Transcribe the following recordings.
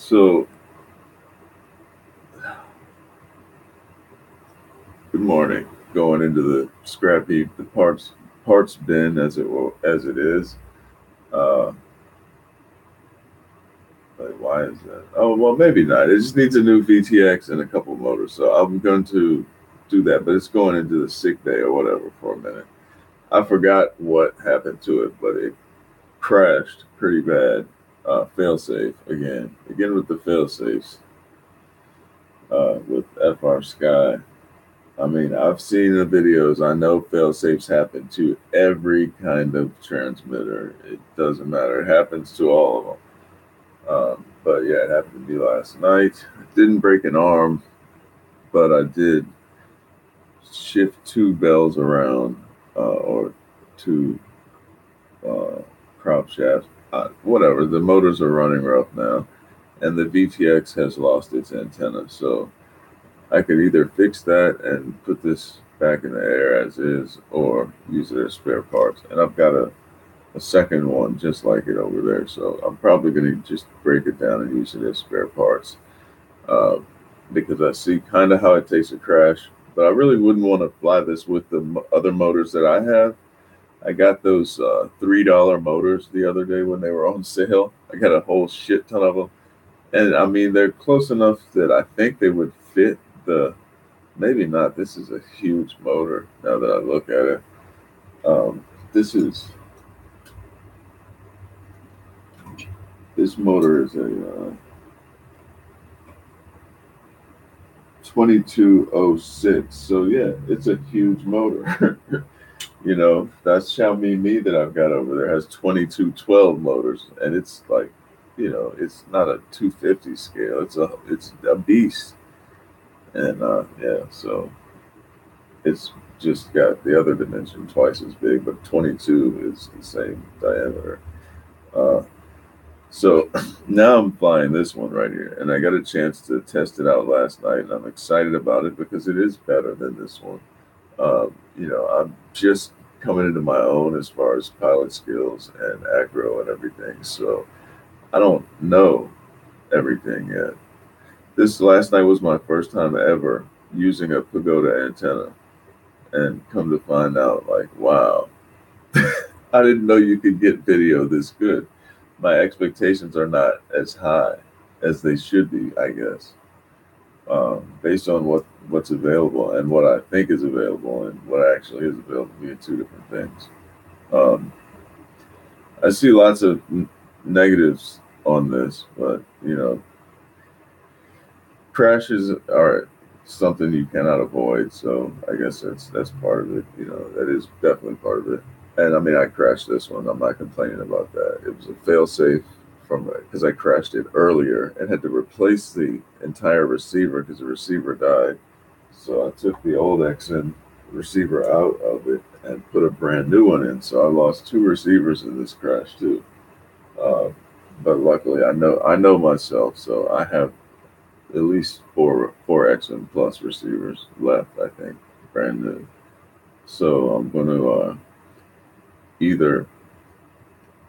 So, good morning. Going into the scrap heap, the parts bin as it is. Uh, like, why is that? Oh well, maybe not. It just needs a new VTX and a couple motors. So I'm going to do that, but it's going into the sick bay or whatever for a minute. I forgot what happened to it, but it crashed pretty bad. Fail safe again with the fail safes. With FR Sky. I mean, I've seen the videos. I know fail safes happen to every kind of transmitter. It doesn't matter. It happens to all of them. But yeah, it happened to me last night. I didn't break an arm, but I did shift two bells around or two uh, crop shafts. Whatever. The motors are running rough now, and the VTX has lost its antenna. So I could either fix that and put this back in the air as is, or use it as spare parts. And I've got a second one just like it over there. So I'm probably going to just break it down and use it as spare parts uh, because I see kind of how it takes a crash. But I really wouldn't want to fly this with the other motors that I have. I got those $3 motors the other day when they were on sale. I got a whole shit ton of them. And I mean, they're close enough that I think they would fit the. Maybe not. This is a huge motor now that I look at it. Um, this is this motor is a 2206. So yeah, it's a huge motor. That's Xiaomi Me that I've got over there has 2212 motors, and it's like, it's not a 250 scale. It's a beast, and yeah, so it's just got the other dimension twice as big, but 22 is the same diameter. Uh, so now I'm flying this one right here, and I got a chance to test it out last night, and I'm excited about it because it is better than this one. I'm just coming into my own as far as pilot skills and acro and everything, so I don't know everything yet. This last night was my first time ever using a pagoda antenna, and come to find out, like, wow, I didn't know you could get video this good. My expectations are not as high as they should be, I guess, based on what's available and what I think is available and what actually is available being two different things. Um, I see lots of negatives on this, but crashes are something you cannot avoid. So I guess that's part of it. That is definitely part of it. And I mean, I crashed this one. I'm not complaining about that. It was a fail-safe from because I crashed it earlier and had to replace the entire receiver because the receiver died. So I took the old XN receiver out of it and put a brand new one in. So I lost two receivers in this crash too. Uh, but luckily, I know myself, so I have at least four XM plus receivers left. I think brand new. So I'm going to either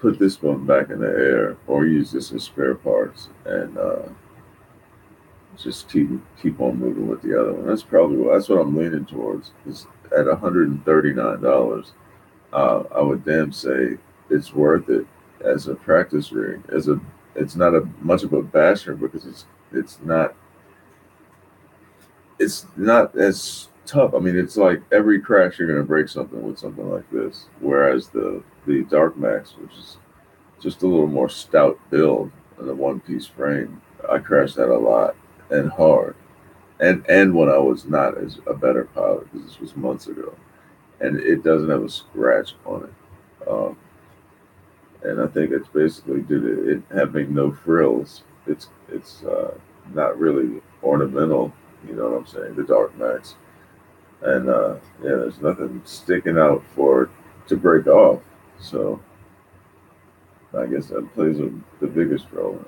put this one back in the air or use this as spare parts and just keep on moving with the other one. That's what I'm leaning towards. Is at $139, I would damn say it's worth it as a practice rig. It's not a much of a basher because it's not it's not as tough. I mean, it's like every crash you're going to break something with something like this. Whereas the Dark Max, which is just a little more stout build and a one piece frame, I crashed that a lot and hard. And when I was not as a better pilot, because this was months ago, and it doesn't have a scratch on it. And I think it's basically due to it having no frills. It's not really ornamental. You know what I'm saying? The Dark Max, and yeah, there's nothing sticking out for it to break off. So I guess that plays the biggest role.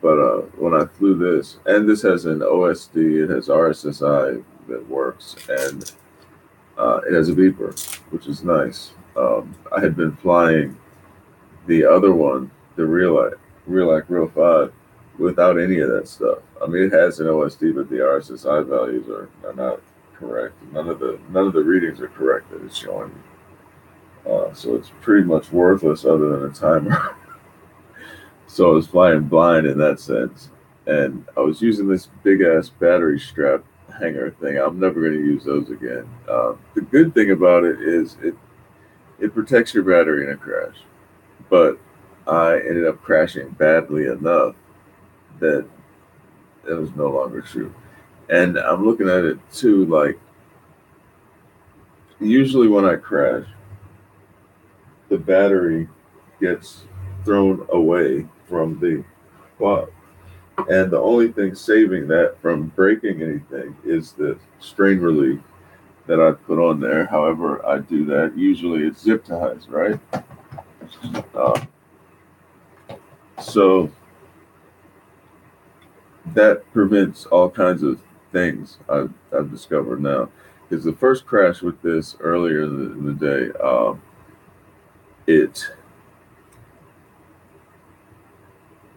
But when I flew this, and this has an OSD, it has RSSI that works, and it has a beeper, which is nice. I had been flying the other one, the Real Real 5, without any of that stuff. I mean, it has an OSD, but the RSSI values are not correct. None of the readings are correct that it's showing me. So it's pretty much worthless other than a timer. So I was flying blind in that sense. And I was using this big ass battery strap hanger thing. I'm never going to use those again. The good thing about it is it protects your battery in a crash. But I ended up crashing badly enough that it was no longer true. And I'm looking at it too, like usually when I crash, the battery gets thrown away from the quad. And the only thing saving that from breaking anything is the strain relief that I put on there. However, I do that. Usually it's zip ties, right? Uh, so that prevents all kinds of things I've discovered now. Because the first crash with this earlier in the day, it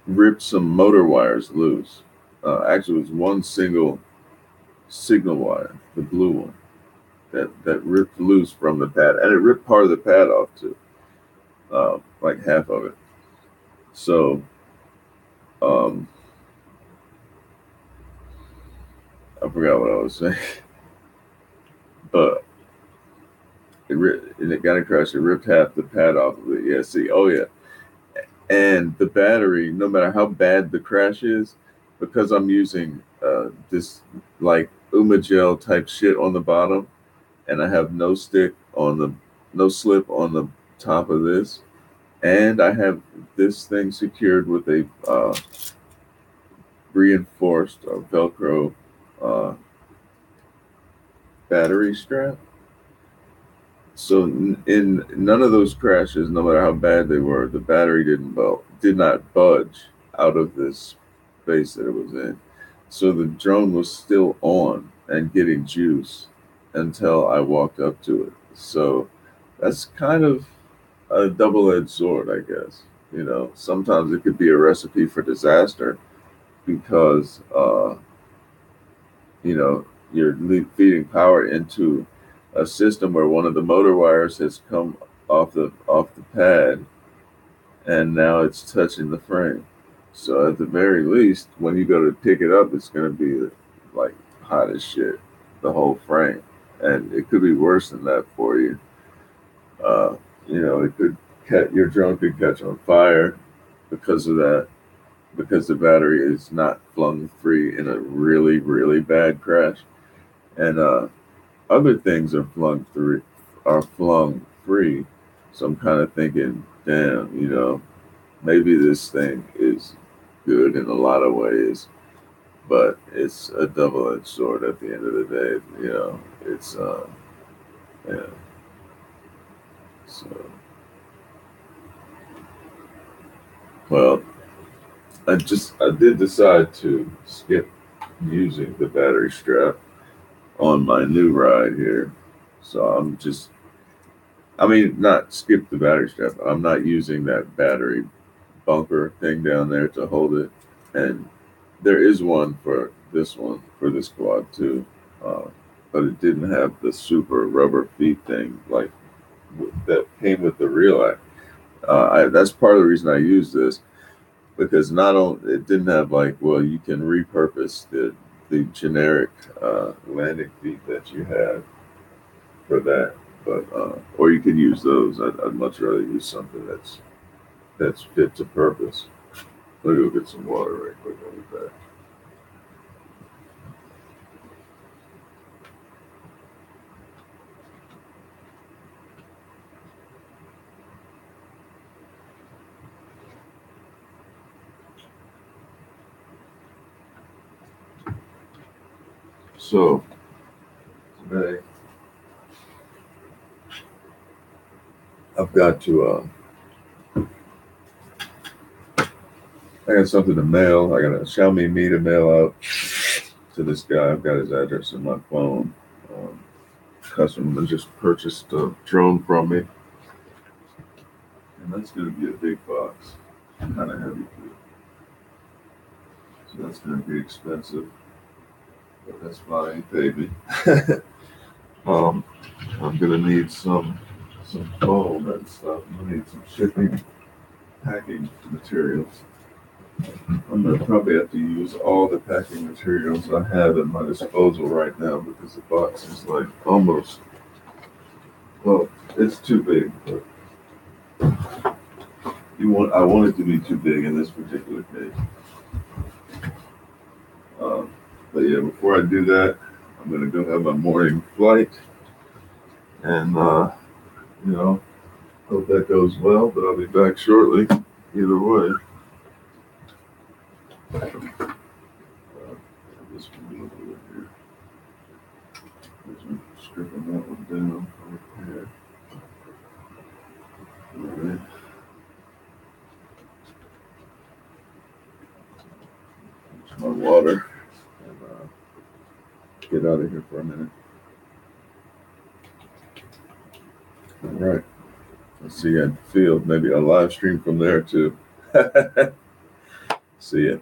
ripped some motor wires loose. Actually, it was one single signal wire, the blue one, that ripped loose from the pad, and it ripped part of the pad off too, like half of it. So um, I forgot what I was saying, but and it got a crash. It ripped half the pad off of it. Yeah, see, oh yeah, and the battery, no matter how bad the crash is, because I'm using this like Umagel type shit on the bottom, and I have no slip on the top of this, and I have this thing secured with a reinforced Velcro uh, battery strap. So in none of those crashes, no matter how bad they were, the battery did not budge out of this space that it was in. So the drone was still on and getting juice until I walked up to it. So that's kind of a double-edged sword, I guess. Sometimes it could be a recipe for disaster because you know you're feeding power into a system where one of the motor wires has come off the pad, and now it's touching the frame. So at the very least, when you go to pick it up, it's going to be like hot as shit, the whole frame, and it could be worse than that for you. Uh, it could your drone could catch on fire because of that, because the battery is not flung free in a really really bad crash, and other things are flung free. So I'm kind of thinking, damn, maybe this thing is good in a lot of ways, but it's a double-edged sword at the end of the day. It's yeah. So well, I did decide to skip using the battery strap on my new ride here. So I mean, not skip the battery strap. I'm not using that battery bunker thing down there to hold it. And there is one for this quad too. Uh, but it didn't have the super rubber feet thing like that came with the real act. That's part of the reason I use this because not only it didn't have like, well, you can repurpose the generic landing feet that you have for that, but or you could use those. I'd much rather use something that's fit to purpose. Let me go get some water right quick. I'll be back. So today I've got to. I got something to mail. I got a Xiaomi Me to mail out to this guy. I've got his address in my phone. Um, Customer just purchased a drone from me, and that's going to be a big box, kind of heavy too. So that's going to be expensive, but that's fine. Pay me. um, I'm going to need some foam and stuff. I'm going to need some shipping, packing materials. I'm going to probably have to use all the packing materials I have at my disposal right now because the box is like almost, well, it's too big. But I want it to be too big in this particular case. But yeah, before I do that, I'm going to go have my morning flight. And, hope that goes well, but I'll be back shortly either way. This one over here. Stripping that one down over here. All right. There's my water. And get out of here for a minute. All right. I'll see you at the field. Maybe a live stream from there too. See ya.